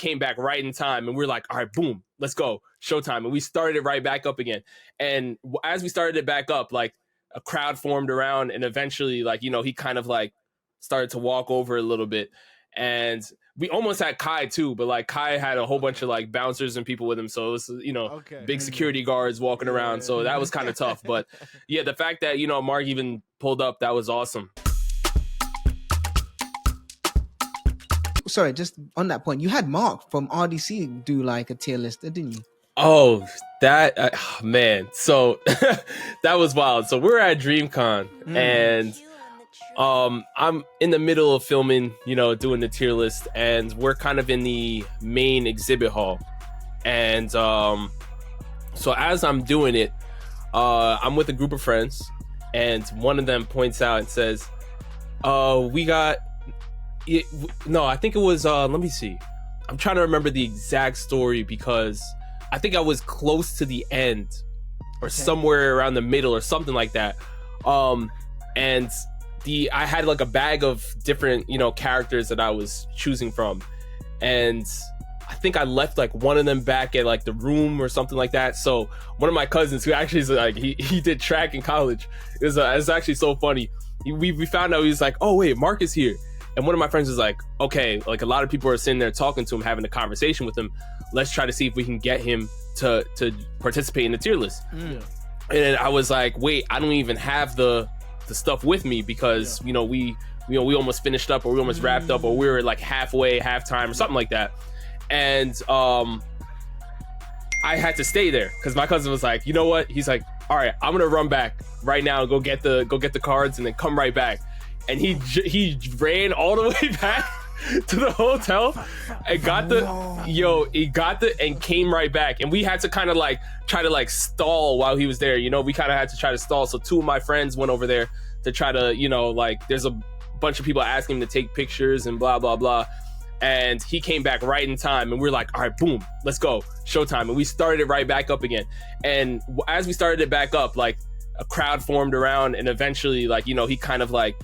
came back right in time, and we were like, all right, boom, let's go, showtime. And we started it right back up again. And as we started it back up, like a crowd formed around, and eventually, like, he kind of like started to walk over a little bit. And we almost had Kai too, but like Kai had a whole bunch of like bouncers and people with him, so it was big security guards walking around, so that was kind of tough. But yeah, the fact that Mark even pulled up, that was awesome. Sorry, just on that point, you had Mark from RDC do like a tier list, didn't you? Oh, that man, so that was wild. So we're at DreamCon, and I'm in the middle of filming, doing the tier list, and we're kind of in the main exhibit hall. And so as I'm doing it, I'm with a group of friends, and one of them points out and says, we got it. No, I think it was, let me see. I'm trying to remember the exact story, because I think I was close to the end or somewhere around the middle or something like that. And I had like a bag of different, characters that I was choosing from. And I think I left like one of them back at like the room or something like that. So one of my cousins, who actually is like, he did track in college, it's actually so funny. We found out, he was like, oh wait, Mark is here. And one of my friends was like, okay, like a lot of people are sitting there talking to him, having a conversation with him. Let's try to see if we can get him to participate in the tier list. And I was like, wait, I don't even have the stuff with me, because we almost finished up, or we almost wrapped up, or we were like halftime or something like that. And I had to stay there because my cousin was like, you know what? He's like, all right, I'm gonna run back right now and go get the cards and then come right back. And he ran all the way back to the hotel and got and came right back. And we had to kind of like try to like stall while he was there. We kind of had to try to stall. So two of my friends went over there to try to, like, there's a bunch of people asking him to take pictures and blah, blah, blah. And he came back right in time, and we were like, all right, boom, let's go, showtime. And we started it right back up again. And as we started it back up, like a crowd formed around, and eventually, like, he kind of like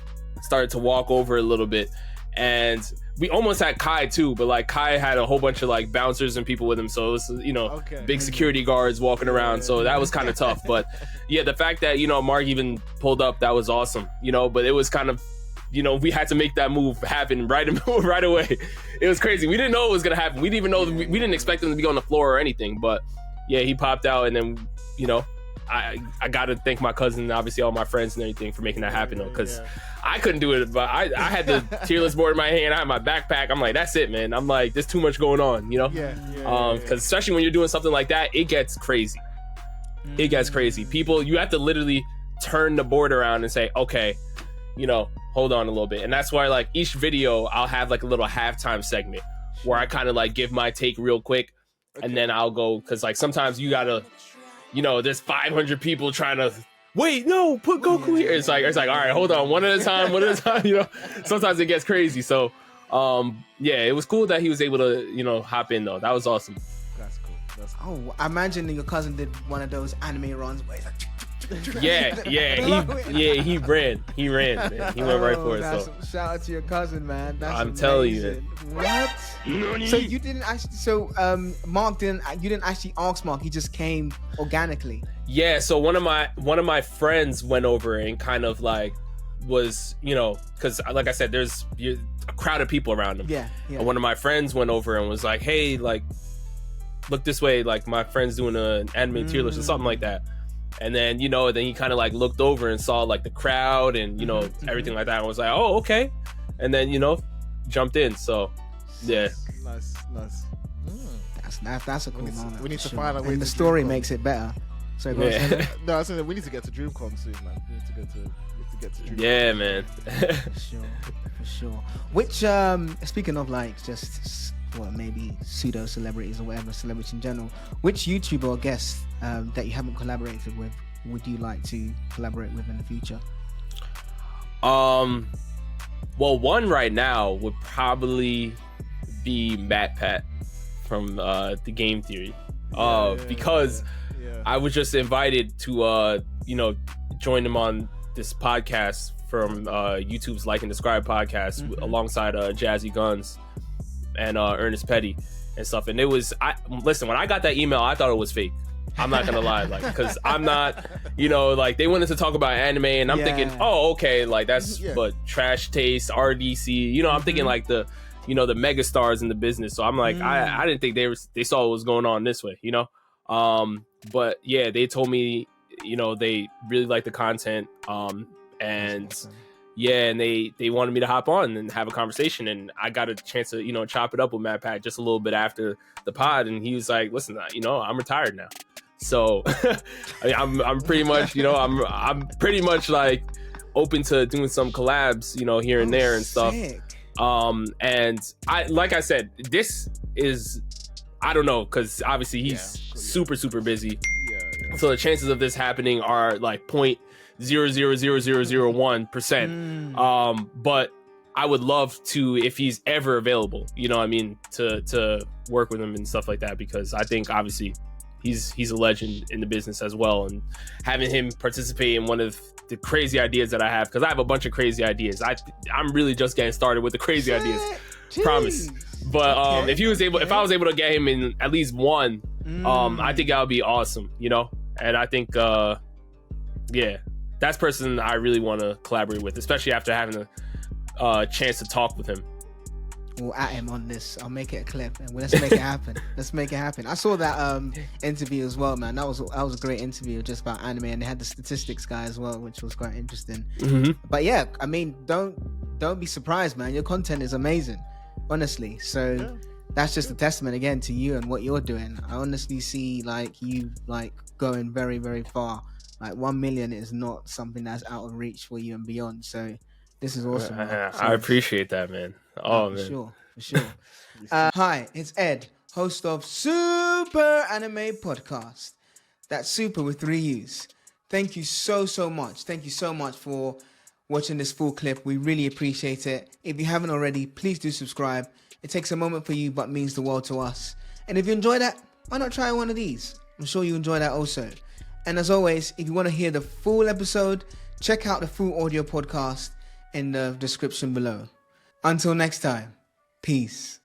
started to walk over a little bit. And we almost had Kai too, but like Kai had a whole bunch of like bouncers and people with him, so it was big security guards walking around, so that was kind of tough. But yeah, the fact that Mark even pulled up, that was awesome. But it was kind of, we had to make that move happen right away. It was crazy. We didn't know it was gonna happen. We didn't even know, we didn't expect him to be on the floor or anything. But yeah, he popped out, and then I gotta thank my cousin and obviously all my friends and everything for making that happen, though, because I couldn't do it. But I had the tier list board in my hand, I had my backpack. I'm like, that's it, man. I'm like, there's too much going on, because especially when you're doing something like that, it gets crazy. It gets crazy. People, you have to literally turn the board around and say, okay, hold on a little bit. And that's why, like, each video I'll have like a little halftime segment where I kind of like give my take real quick, and then I'll go, because like sometimes you gotta, there's 500 people trying to wait, no, put Goku here. It's like, all right, hold on, one at a time. Sometimes it gets crazy. So yeah, it was cool that he was able to hop in, though. That was awesome. That's cool. Oh, I imagine your cousin did one of those anime runs where he's like, he ran, man. He went right for it. So shout out to your cousin, man. That's I'm amazing. telling you, man. What? So you didn't actually, Mark you didn't actually ask Mark, he just came organically. Yeah, so one of my friends went over and kind of like was, because like I said, there's a crowd of people around him. Yeah. And one of my friends went over and was like, hey, like, look this way, like my friend's doing an anime tier list or something like that. And then, then he kind of like looked over and saw like the crowd and, everything like that, and was like, oh, okay. And then, jumped in. So, yeah. Nice. That's a cool moment. We need to find out. And the story makes it better. So no, I said we need to get to DreamCon soon, man. We need to get to DreamCon. Yeah, man. For sure. Which, speaking of like just maybe pseudo celebrities or whatever, celebrities in general, which YouTuber or guest that you haven't collaborated with would you like to collaborate with in the future? Well, one right now would probably be Matt Pat from the Game Theory, because I was just invited to join him on this podcast from YouTube's Like and Describe podcast alongside Jazzy Guns and Ernest Petty. and stuff. And it was, listen, when I got that email, I thought it was fake. I'm not gonna lie, like, because I'm not, like, they wanted to talk about anime, and I'm thinking, oh, okay, like, that's but Trash Taste, RDC, I'm thinking like the mega stars in the business. So I'm like, I didn't think they saw what was going on this way, but yeah, they told me, they really like the content, and yeah, and they wanted me to hop on and have a conversation, and I got a chance to chop it up with Matt Pat just a little bit after the pod, and he was like, listen, I'm retired now. So I'm pretty much, I'm pretty much like open to doing some collabs, here and there and stuff. Sick. And like I said, this is, I don't know, because obviously he's super, super busy. Yeah. So the chances of this happening are like 0.000001%. But I would love to, if he's ever available, to work with him and stuff like that, because I think obviously he's a legend in the business as well, and having him participate in one of the crazy ideas that I have, because I have a bunch of crazy ideas. I'm really just getting started with the crazy ideas. Jeez. Promise. But if I was able to get him in at least one, I think that would be awesome, And I think that's person I really want to collaborate with, especially after having a chance to talk with him. We'll at him on this. I'll make it a clip, and let's make it happen. Let's make it happen. I saw that interview as well, man. That was a great interview just about anime, and they had the statistics guy as well, which was quite interesting. But yeah, I mean, don't be surprised, man. Your content is amazing, honestly. So that's just a testament again to you and what you're doing. I honestly see like you like going very, very far. Like 1 million is not something that's out of reach for you and beyond. So this is awesome. I appreciate that, man. Oh, man. For sure. Hi, it's Ed, host of Super Anime Podcast. That's super with 3 U's. Thank you so much. Thank you so much for watching this full clip. We really appreciate it. If you haven't already, please do subscribe. It takes a moment for you, but means the world to us. And if you enjoy that, why not try one of these? I'm sure you enjoy that also. And as always, if you want to hear the full episode, check out the full audio podcast in the description below. Until next time, peace.